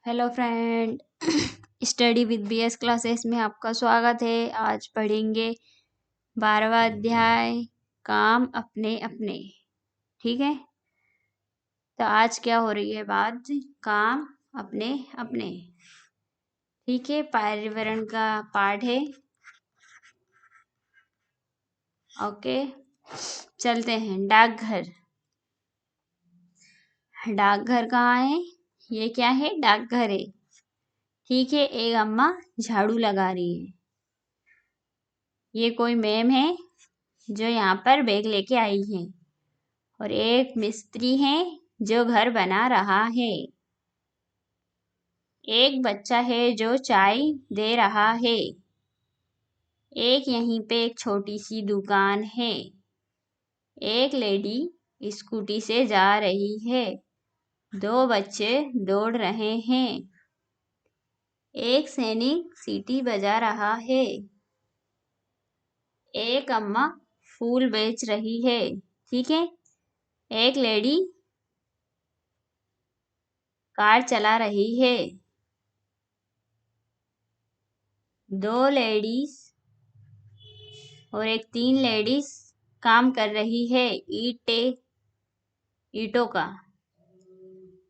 Hello friend. Study with BS classes में आपका स्वागत है। आज पढ़ेंगे 12वां अध्याय, काम अपने अपने। ठीक है, तो आज क्या हो रही है बात? काम अपने अपने। ठीक है, पर्यावरण का पाठ है। ओके, चलते हैं। डाकघर। डाकघर कहाँ है? ये क्या है? डाकघर है। ठीक है, एक अम्मा झाड़ू लगा रही है। ये कोई मैम है जो यहाँ पर बैग लेके आई है, और एक मिस्त्री है जो घर बना रहा है। एक बच्चा है जो चाय दे रहा है। एक यहीं पे एक छोटी सी दुकान है। एक लेडी स्कूटी से जा रही है। दो बच्चे दौड़ रहे हैं। एक सैनिक सीटी बजा रहा है। एक अम्मा फूल बेच रही है। ठीक है, एक लेडी कार चला रही है। दो लेडीज और एक तीन लेडीज काम कर रही है ईंटों का।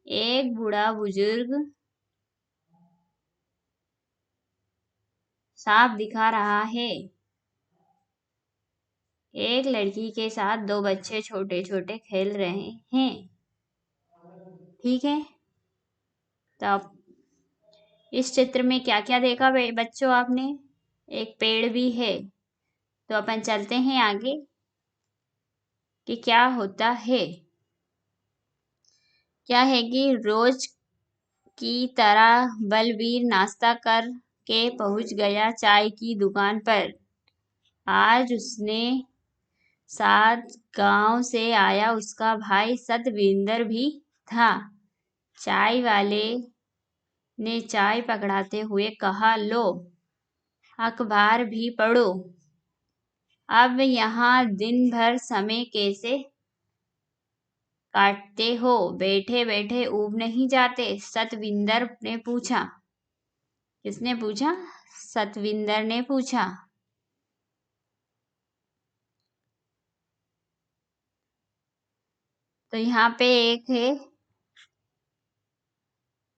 एक बूढ़ा बुजुर्ग सांप दिखा रहा है। एक लड़की के साथ दो बच्चे छोटे छोटे खेल रहे हैं। ठीक है, तो अब इस चित्र में क्या क्या देखा बच्चों आपने? एक पेड़ भी है। तो अपन चलते हैं आगे कि क्या होता है। क्या है कि रोज की तरह बलवीर नाश्ता कर के पहुंच गया चाय की दुकान पर। आज उसने साथ गांव से आया उसका भाई सतविंदर भी था। चाय वाले ने चाय पकड़ाते हुए कहा, लो अखबार भी पढ़ो। अब यहाँ दिन भर समय कैसे काटते हो? बैठे बैठे ऊब नहीं जाते? सतविंदर ने पूछा। किसने पूछा? सतविंदर ने पूछा। तो यहाँ पे एक है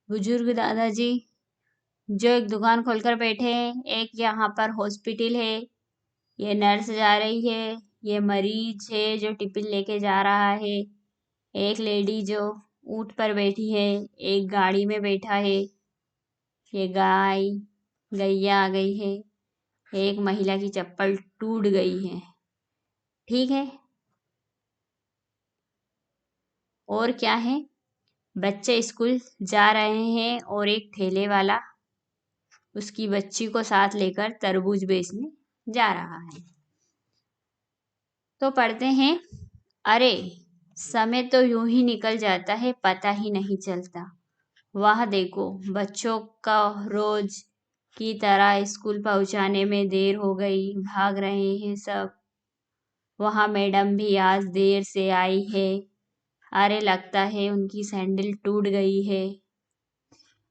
बुजुर्ग दादाजी जो एक दुकान खोलकर बैठे हैं। एक यहाँ पर हॉस्पिटल है। ये नर्स जा रही है। ये मरीज है जो टिफिन लेके जा रहा है। एक लेडी जो ऊंट पर बैठी है। एक गाड़ी में बैठा है। ये गैया आ गई है। एक महिला की चप्पल टूट गई है। ठीक है, और क्या है? बच्चे स्कूल जा रहे हैं और एक ठेले वाला उसकी बच्ची को साथ लेकर तरबूज बेचने जा रहा है। तो पढ़ते हैं। अरे समय तो यूं ही निकल जाता है, पता ही नहीं चलता। वह देखो, बच्चों का रोज की तरह स्कूल पहुंचाने में देर हो गई। भाग रहे हैं सब। वहाँ मैडम भी आज देर से आई है। अरे लगता है उनकी सैंडल टूट गई है।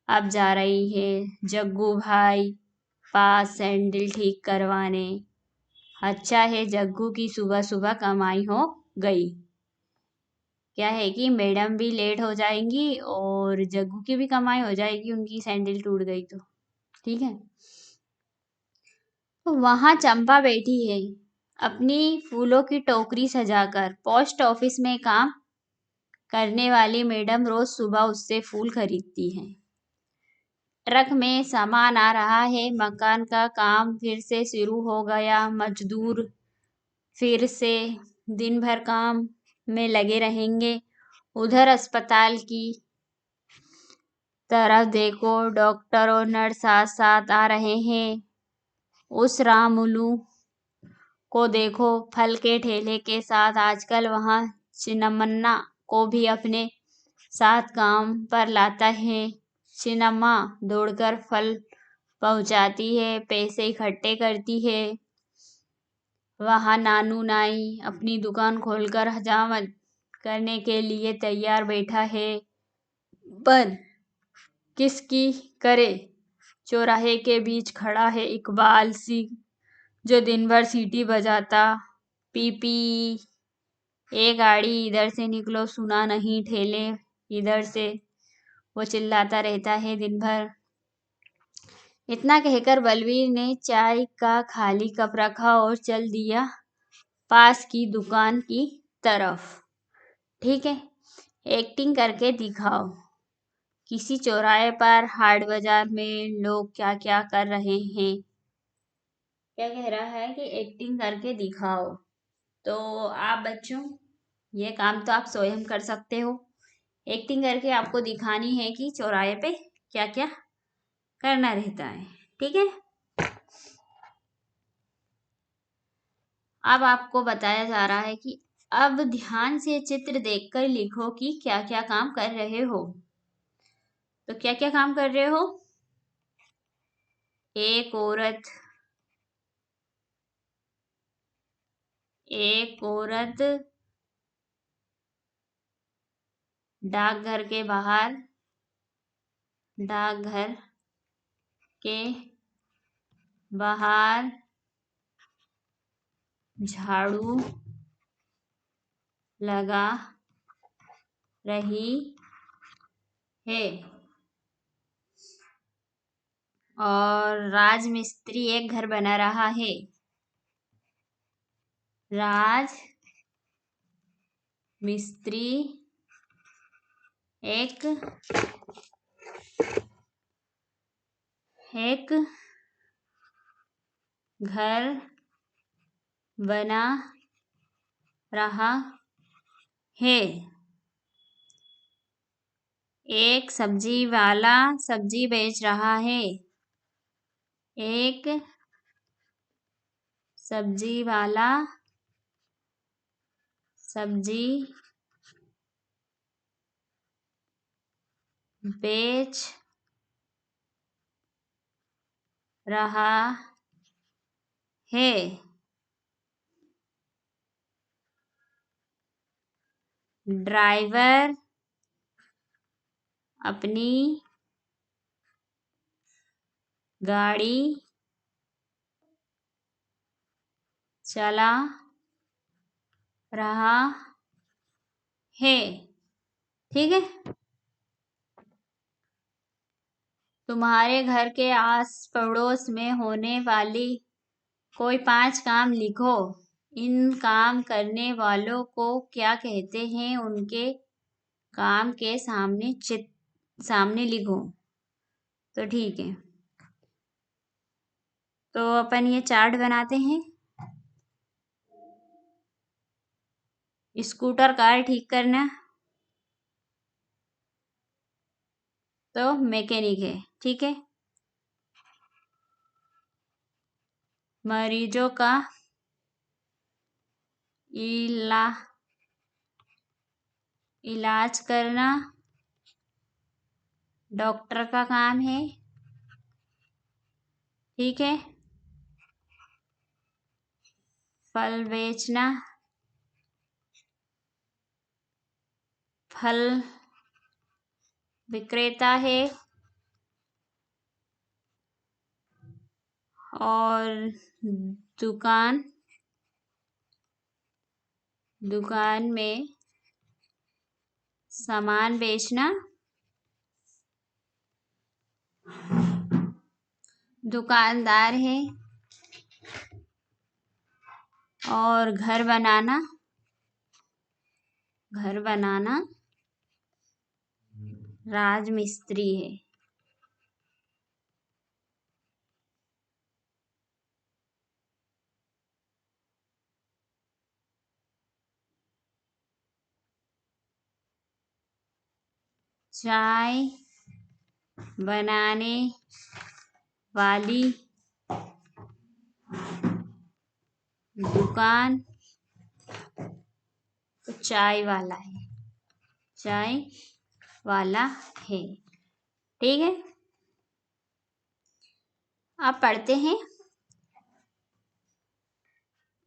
अब जा रही है जग्गू भाई पास सैंडल ठीक करवाने। अच्छा है जग्गू की सुबह सुबह कमाई हो गई। क्या है कि मैडम भी लेट हो जाएंगी और जग्गू की भी कमाई हो जाएगी, उनकी सैंडल टूट गई तो। ठीक है, तो वहां चंपा बैठी है अपनी फूलों की टोकरी सजाकर। पोस्ट ऑफिस में काम करने वाली मैडम रोज सुबह उससे फूल खरीदती है। ट्रक में सामान आ रहा है। मकान का काम फिर से शुरू हो गया। मजदूर फिर से दिन भर काम में लगे रहेंगे। उधर अस्पताल की तरफ देखो, डॉक्टर और नर्स साथ साथ आ रहे हैं। उस रामुलू को देखो, फल के ठेले के साथ। आजकल वहाँ चिन्नम्मा को भी अपने साथ काम पर लाता है। चिन्नम्मा दौड़कर फल पहुंचाती है, पैसे इकट्ठे करती है। वहाँ नानू नाई अपनी दुकान खोलकर हजामत करने के लिए तैयार बैठा है। पर किसकी करे। चौराहे के बीच खड़ा है इकबाल सिंह, जो दिन भर सीटी बजाता। पी पी, ए गाड़ी इधर से निकलो, सुना नहीं ठेले इधर से, वो चिल्लाता रहता है दिन भर। इतना कहकर बलवीर ने चाय का खाली कप रखा और चल दिया पास की दुकान की तरफ। ठीक है, एक्टिंग करके दिखाओ। किसी चौराहे पर हाट बाजार में लोग क्या क्या कर रहे हैं। क्या कह रहा है कि एक्टिंग करके दिखाओ। तो आप बच्चों, ये काम तो आप स्वयं कर सकते हो। एक्टिंग करके आपको दिखानी है कि चौराहे पे क्या क्या करना रहता है। ठीक है, अब आपको बताया जा रहा है कि अब ध्यान से चित्र देखकर लिखो कि क्या क्या काम कर रहे हो। तो क्या क्या काम कर रहे हो। एक औरत डाकघर के बाहर, डाकघर के बाहर झाड़ू लगा रही है। और राजमिस्त्री एक घर बना रहा है। राज मिस्त्री एक घर बना रहा है। एक सब्जी वाला सब्जी बेच रहा है। एक सब्जी वाला सब्जी बेच रहा है। ड्राइवर अपनी गाड़ी चला रहा है। ठीक है, तुम्हारे घर के आस पड़ोस में होने वाली कोई 5 काम लिखो। इन काम करने वालों को क्या कहते हैं, उनके काम के सामने लिखो। तो ठीक है, तो अपन ये चार्ट बनाते हैं। स्कूटर कार ठीक करना तो मैकेनिक है। ठीक है, मरीजों का इलाज करना डॉक्टर का काम है। ठीक है, फल बेचना फल विक्रेता है। और दुकान में सामान बेचना दुकानदार है। और घर बनाना राजमिस्त्री है। चाय बनाने वाली दुकान तो चाय वाला है। ठीक है, आप पढ़ते हैं।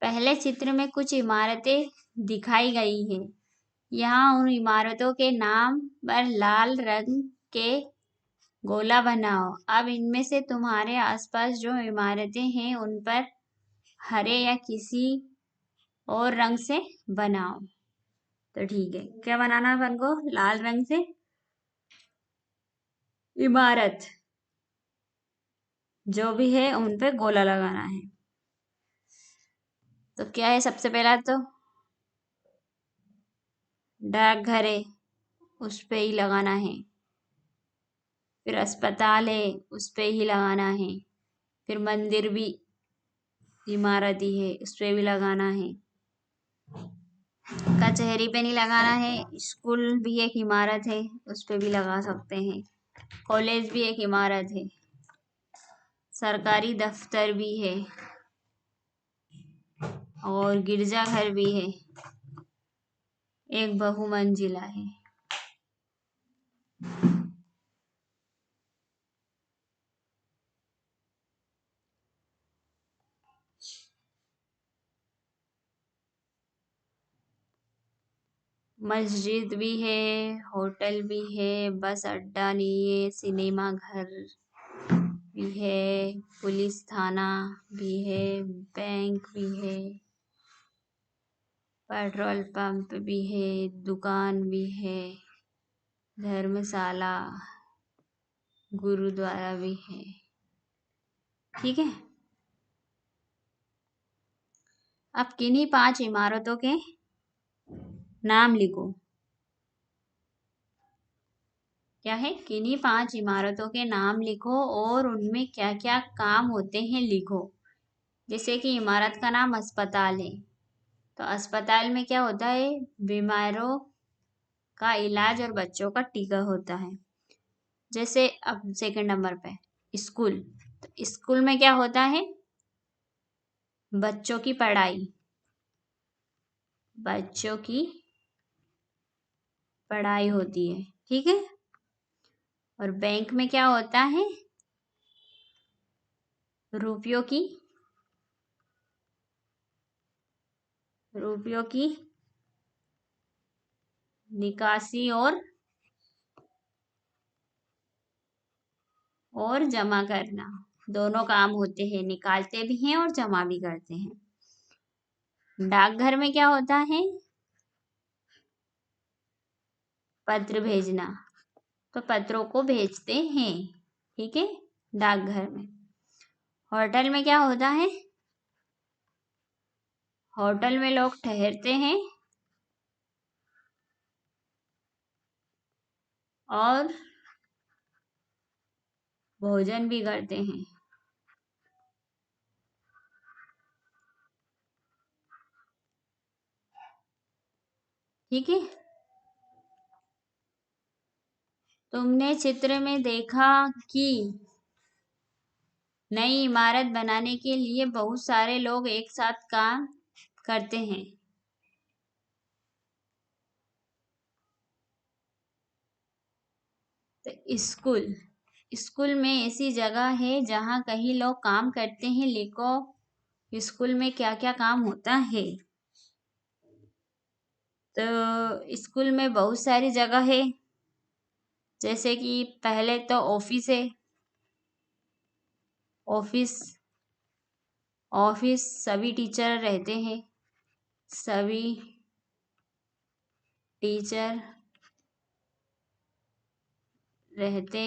पहले चित्र में कुछ इमारतें दिखाई गई है। यहाँ उन इमारतों के नाम पर लाल रंग के गोला बनाओ। अब इनमें से तुम्हारे आसपास जो इमारतें हैं उन पर हरे या किसी और रंग से बनाओ। तो ठीक है, क्या बनाना है अपन को? लाल रंग से इमारत जो भी है उन पे गोला लगाना है। तो क्या है सबसे पहला? तो डाकघर है, उस पे ही लगाना है। फिर अस्पताल है, उस पे ही लगाना है। फिर मंदिर भी इमारत ही है, उस पे भी लगाना है। कचहरी पे नहीं लगाना है। स्कूल भी एक इमारत है, उस पे भी लगा सकते हैं। कॉलेज भी एक इमारत है। सरकारी दफ्तर भी है और गिरजाघर भी है, एक बहुमंजिला है। मस्जिद भी है, होटल भी है, बस अड्डा नहीं है, सिनेमा घर भी है, पुलिस थाना भी है, बैंक भी है, पेट्रोल पंप भी है, दुकान भी है, धर्मशाला, गुरुद्वारा भी है। ठीक है। अब किन्हीं 5 इमारतों के नाम लिखो। क्या है? किन्हीं 5 इमारतों के नाम लिखो और उनमें क्या क्या काम होते हैं लिखो। जैसे कि इमारत का नाम अस्पताल है, तो अस्पताल में क्या होता है? बीमारों का इलाज और बच्चों का टीका होता है। जैसे अब सेकंड नंबर पे स्कूल, तो स्कूल में क्या होता है? बच्चों की पढ़ाई, बच्चों की पढ़ाई होती है। ठीक है। और बैंक में क्या होता है? रुपयों की रुपयों की निकासी और जमा करना, दोनों काम होते हैं, निकालते भी हैं और जमा भी करते हैं। डाकघर में क्या होता है? पत्र भेजना, तो पत्रों को भेजते हैं। ठीक है, डाकघर में। होटल में क्या होता है? होटल में लोग ठहरते हैं और भोजन भी करते हैं। ठीक है। तुमने चित्र में देखा कि नई इमारत बनाने के लिए बहुत सारे लोग एक साथ काम करते हैं। तो स्कूल, स्कूल में ऐसी जगह है जहाँ कई लोग काम करते हैं। लिखो स्कूल में क्या क्या काम होता है। तो स्कूल में बहुत सारी जगह है। जैसे कि पहले तो ऑफिस है। ऑफिस, ऑफिस सभी टीचर रहते हैं। सभी टीचर रहते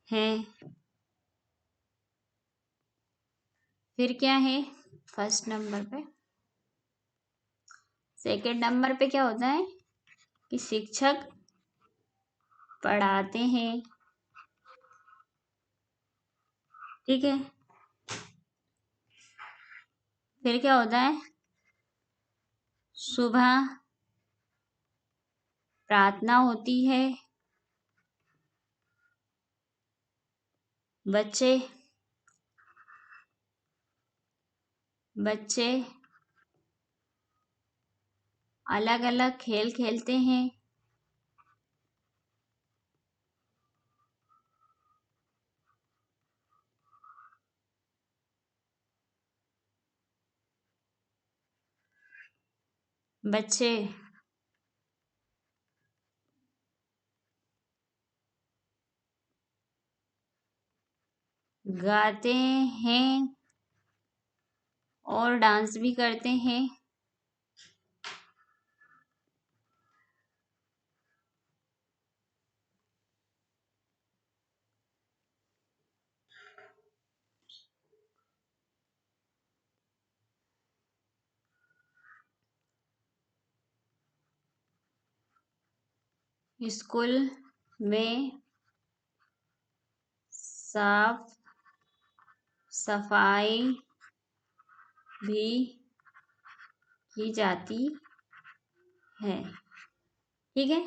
हैं। फिर क्या है फर्स्ट नंबर पे? सेकंड नंबर पे क्या होता है कि शिक्षक पढ़ाते हैं। ठीक है। फिर क्या होता है? सुबह प्रार्थना होती है। बच्चे बच्चे अलग अलग खेल खेलते हैं। बच्चे गाते हैं और डांस भी करते हैं। स्कूल में साफ सफाई भी की जाती है। ठीक है,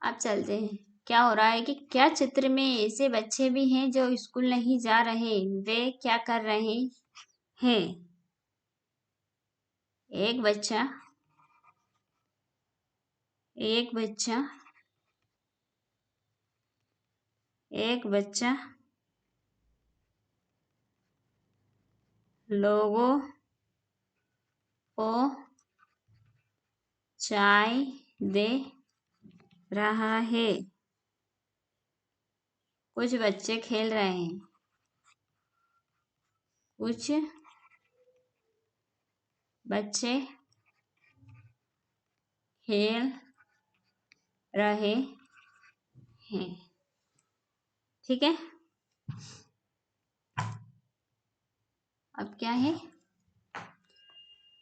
अब चलते हैं। क्या हो रहा है कि क्या चित्र में ऐसे बच्चे भी हैं जो स्कूल नहीं जा रहे, वे क्या कर रहे हैं? एक बच्चा एक बच्चा एक बच्चा लोगों को चाय दे रहा है। कुछ बच्चे खेल रहे हैं। कुछ बच्चे खेल रहे हैं। ठीक है, अब क्या है?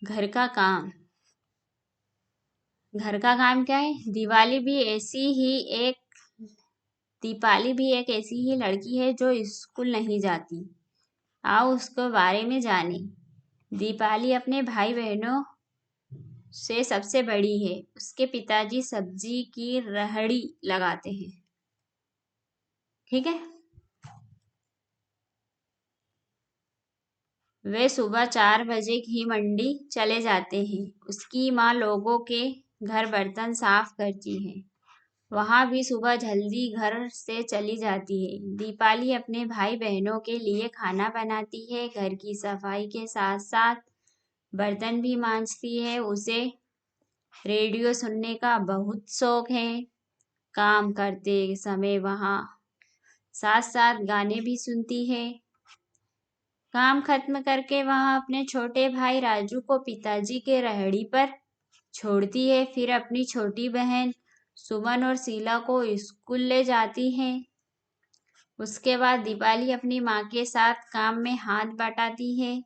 घर का काम। घर का काम क्या है? दीपाली भी एक ऐसी ही लड़की है जो स्कूल नहीं जाती। आओ उसके बारे में जाने। दीपाली अपने भाई बहनों से सबसे बड़ी है। उसके पिताजी सब्जी की रहड़ी लगाते हैं। ठीक है, वे सुबह 4 बजे ही मंडी चले जाते हैं। उसकी माँ लोगों के घर बर्तन साफ करती है। वहाँ भी सुबह जल्दी घर से चली जाती है। दीपाली अपने भाई बहनों के लिए खाना बनाती है। घर की सफाई के साथ साथ बर्तन भी मांजती है। उसे रेडियो सुनने का बहुत शौक है। काम करते समय वहाँ साथ साथ गाने भी सुनती है। काम खत्म करके वह अपने छोटे भाई राजू को पिताजी के रेहड़ी पर छोड़ती है। फिर अपनी छोटी बहन सुमन और शीला को स्कूल ले जाती है। उसके बाद दीपाली अपनी माँ के साथ काम में हाथ बटाती है।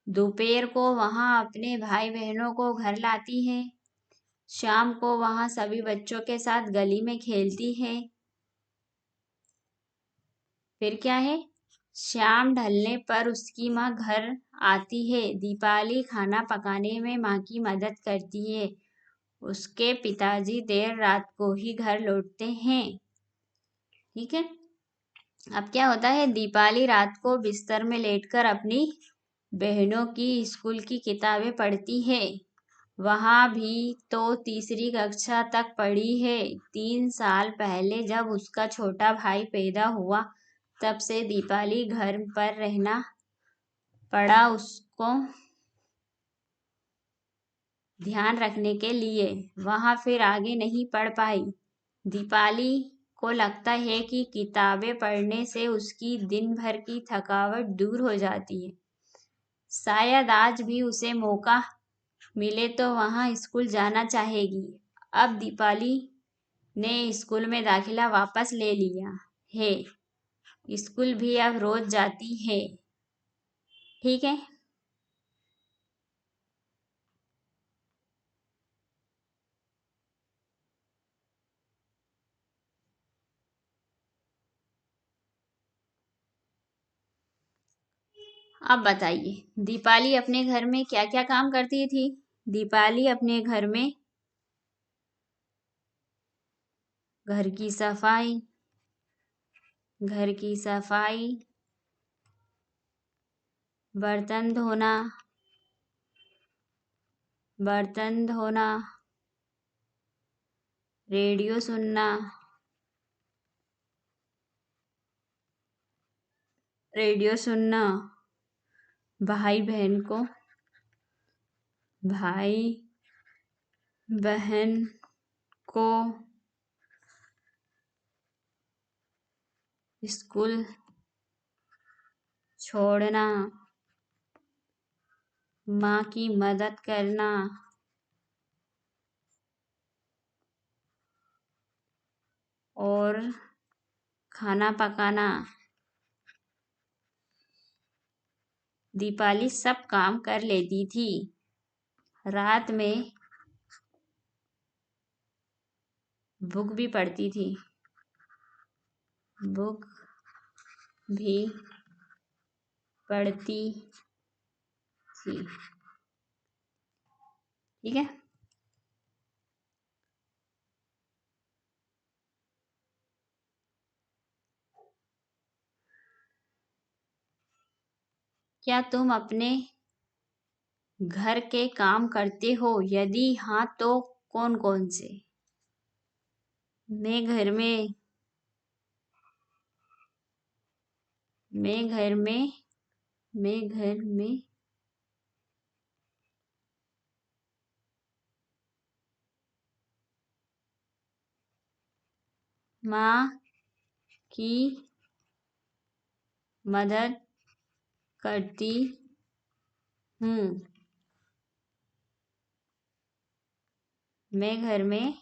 दोपहर को वहाँ अपने भाई बहनों को घर लाती है। शाम को वहाँ सभी बच्चों के साथ गली में खेलती है। फिर क्या है? शाम ढलने पर उसकी माँ घर आती है। दीपाली खाना पकाने में माँ की मदद करती है। उसके पिताजी देर रात को ही घर लौटते हैं। ठीक है, अब क्या होता है? दीपाली रात को बिस्तर में लेटकर अपनी बहनों की स्कूल की किताबें पढ़ती है। वहाँ भी तो तीसरी कक्षा तक पढ़ी है। 3 साल पहले जब उसका छोटा भाई पैदा हुआ तब से दीपाली घर पर रहना पड़ा उसको ध्यान रखने के लिए। वहाँ फिर आगे नहीं पढ़ पाई। दीपाली को लगता है कि किताबें पढ़ने से उसकी दिन भर की थकावट दूर हो जाती है। शायद आज भी उसे मौका मिले तो वहाँ स्कूल जाना चाहेगी। अब दीपाली ने स्कूल में दाखिला वापस ले लिया है। स्कूल भी अब रोज जाती है। ठीक है, अब बताइए दीपाली अपने घर में क्या क्या काम करती थी? दीपाली अपने घर की सफाई घर की सफाई, बर्तन धोना बर्तन धोना, रेडियो सुनना, रेडियो सुनना, भाई बहन को भाई बहन को स्कूल छोड़ना, माँ की मदद करना, और खाना पकाना। दीपाली सब काम कर लेती थी। रात में बुक भी पढ़ती थी। बुक भी पढ़ती थी। ठीक है। क्या तुम अपने घर के काम करते हो? यदि हाँ तो कौन कौन से? मैं घर में मैं घर में मैं घर में माँ की मदद करती हूँ। मैं घर में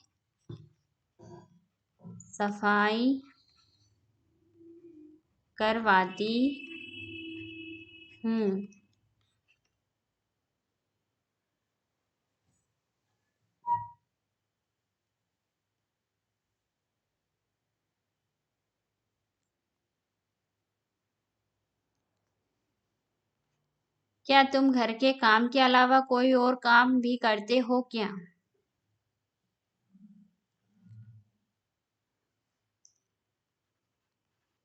सफाई करवाती हूँ। क्या तुम घर के काम के अलावा कोई और काम भी करते हो क्या?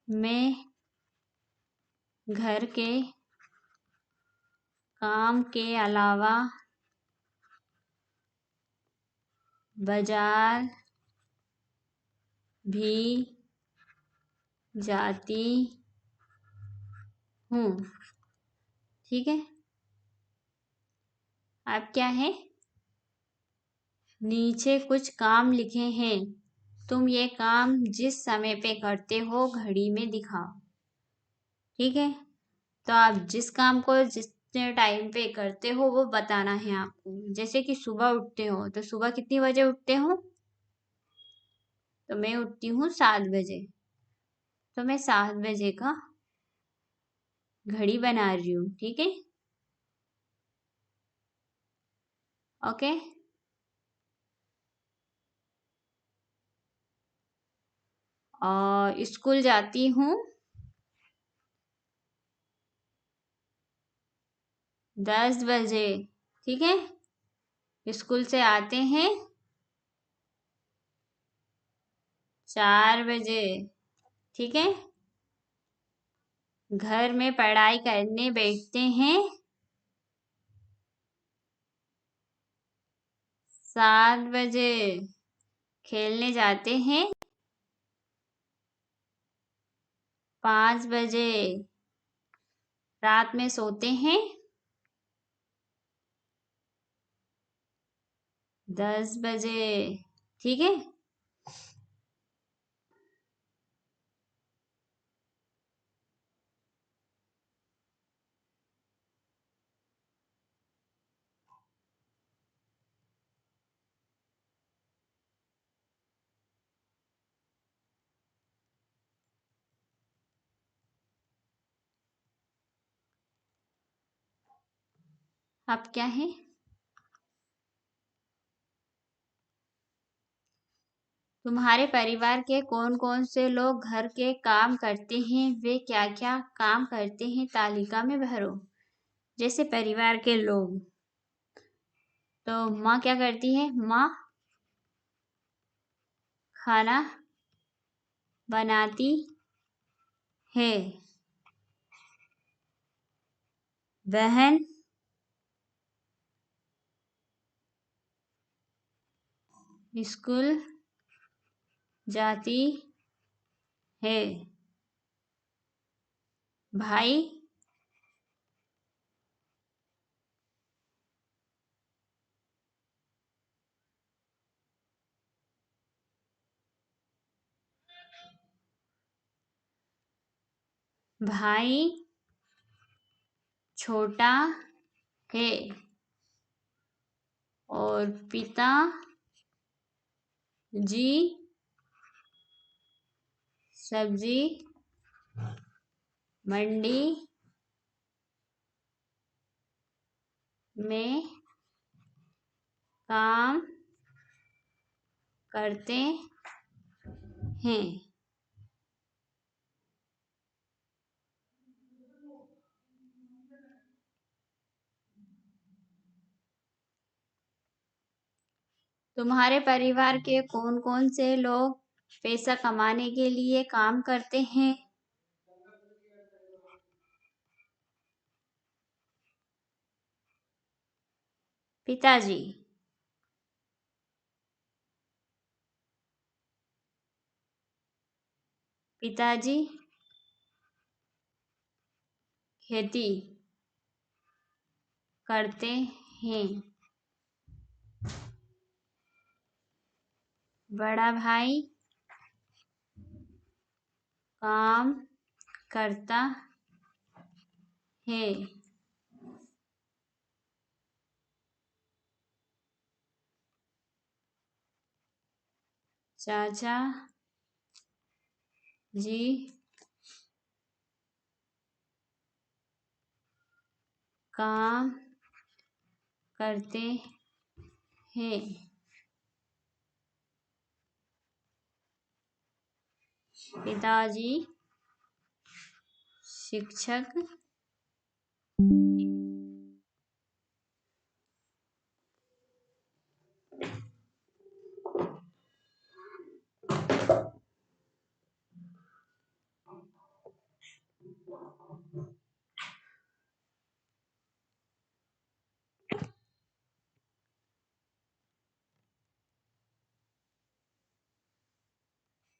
मैं घर के काम के अलावा बाजार भी जाती हूँ। ठीक है। अब क्या है? नीचे कुछ काम लिखे हैं। तुम ये काम जिस समय पे करते हो घड़ी में दिखाओ। ठीक है। तो आप जिस काम को जितने टाइम पे करते हो वो बताना है आपको। जैसे कि सुबह उठते हो तो सुबह कितनी बजे उठते हो? तो मैं उठती हूँ 7 बजे। तो मैं 7 बजे का घड़ी बना रही हूँ। ठीक है। ओके। और स्कूल जाती हूँ 10 बजे। ठीक है। स्कूल से आते हैं 4 बजे। ठीक है। घर में पढ़ाई करने बैठते हैं 7 बजे। खेलने जाते हैं 5 बजे। रात में सोते हैं 10 बजे। ठीक है। अब क्या है? तुम्हारे परिवार के कौन कौन से लोग घर के काम करते हैं? वे क्या क्या काम करते हैं तालिका में भरो। जैसे परिवार के लोग, तो माँ क्या करती है? माँ खाना बनाती है। बहन स्कूल जाती है। भाई भाई छोटा है और पिता जी सब्जी मंडी में काम करते हैं। तुम्हारे परिवार के कौन कौन से लोग पैसा कमाने के लिए काम करते हैं? पिताजी। पिताजी खेती करते हैं। बड़ा भाई काम करता है। चाचा जी काम करते हैं। पिताजी शिक्षक।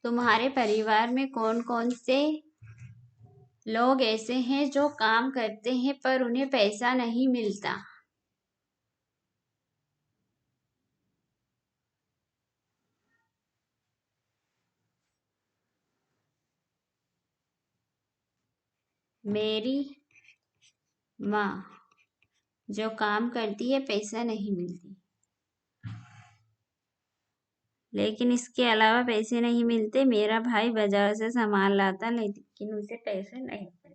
तुम्हारे परिवार में कौन कौन से लोग ऐसे हैं जो काम करते हैं पर उन्हें पैसा नहीं मिलता? मेरी माँ जो काम करती है, पैसा नहीं मिलती, लेकिन इसके अलावा पैसे नहीं मिलते। मेरा भाई बाजार से सामान लाता लेकिन उसे पैसे नहीं मिलते।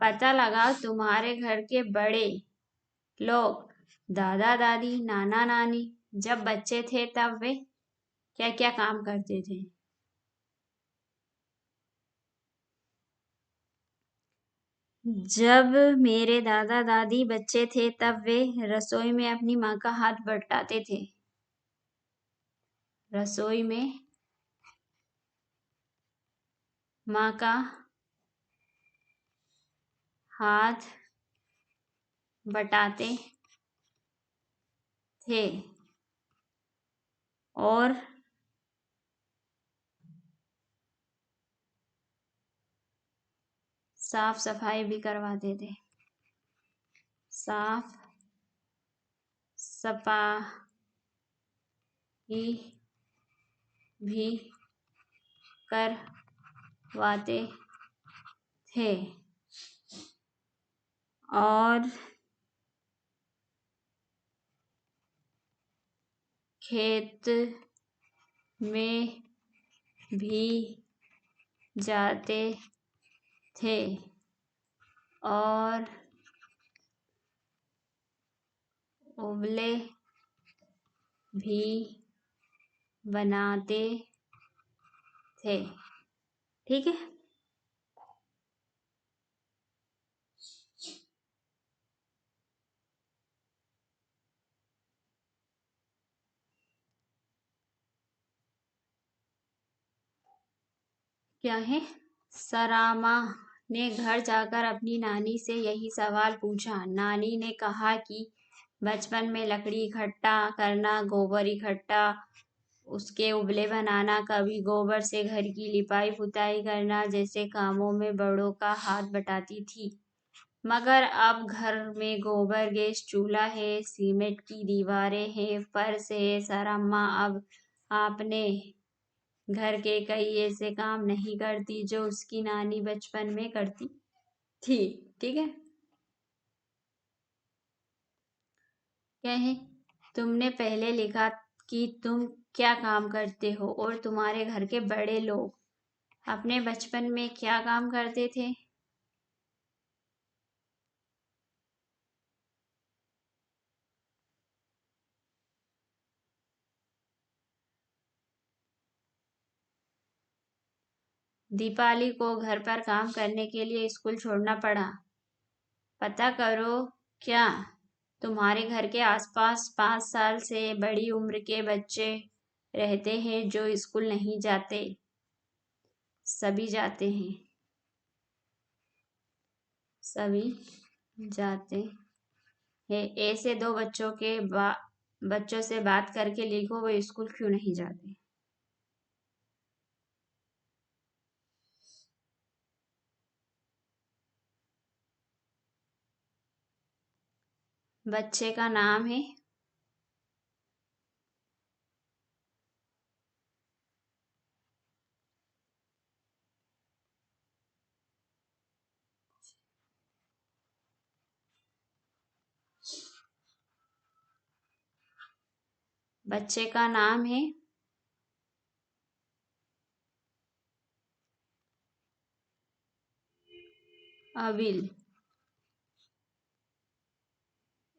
पता लगाओ तुम्हारे घर के बड़े लोग, दादा दादी नाना नानी, जब बच्चे थे तब वे क्या क्या काम करते थे? जब मेरे दादा दादी बच्चे थे तब वे रसोई में अपनी माँ का हाथ बटाते थे। रसोई में माँ का हाथ बटाते थे और साफ सफाई भी करवाते थे। साफ सफाई भी करवाते थे और खेत में भी जाते थे और उपले भी बनाते थे। ठीक है। क्या है? सरामा ने घर जाकर अपनी नानी से यही सवाल पूछा। नानी ने कहा कि बचपन में लकड़ी इकट्ठा करना, गोबर इकट्ठा उसके उपले बनाना, कभी गोबर से घर की लिपाई पुताई करना जैसे कामों में बड़ों का हाथ बटाती थी। मगर अब घर में गोबर गैस चूल्हा है, सीमेंट की दीवारें हैं, फर्श है। सर अम्मा अब आपने घर के कई ऐसे काम नहीं करती जो उसकी नानी बचपन में करती थी। ठीक है, क्या है? तुमने पहले लिखा कि तुम क्या काम करते हो और तुम्हारे घर के बड़े लोग अपने बचपन में क्या काम करते थे। दीपाली को घर पर काम करने के लिए स्कूल छोड़ना पड़ा। पता करो क्या तुम्हारे घर के आसपास 5 साल से बड़ी उम्र के बच्चे रहते हैं जो स्कूल नहीं जाते। सभी जाते हैं, सभी जाते हैं। ऐसे दो बच्चों से बात करके लिखो वो स्कूल क्यों नहीं जाते। बच्चे का नाम है बच्चे का नाम है अविल।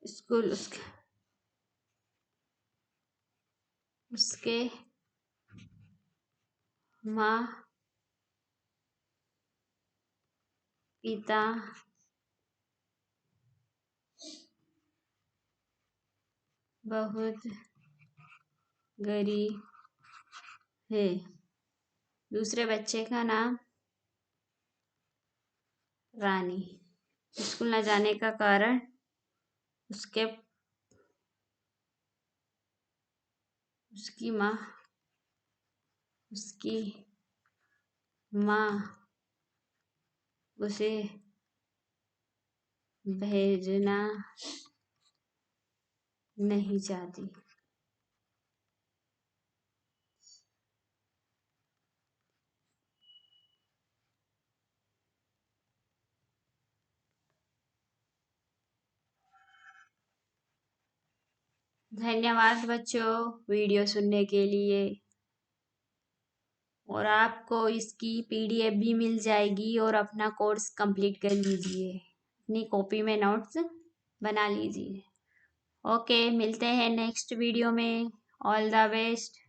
स्कूल उसके माँ पिता बहुत गरीब है। दूसरे बच्चे का नाम रानी। स्कूल न जाने का कारण उसके उसकी माँ उसकी माँ उसे भेजना नहीं चाहती। धन्यवाद बच्चों वीडियो सुनने के लिए। और आपको इसकी पीडीएफ भी मिल जाएगी और अपना कोर्स कंप्लीट कर लीजिए। अपनी कॉपी में नोट्स बना लीजिए। ओके, मिलते हैं नेक्स्ट वीडियो में। All the best.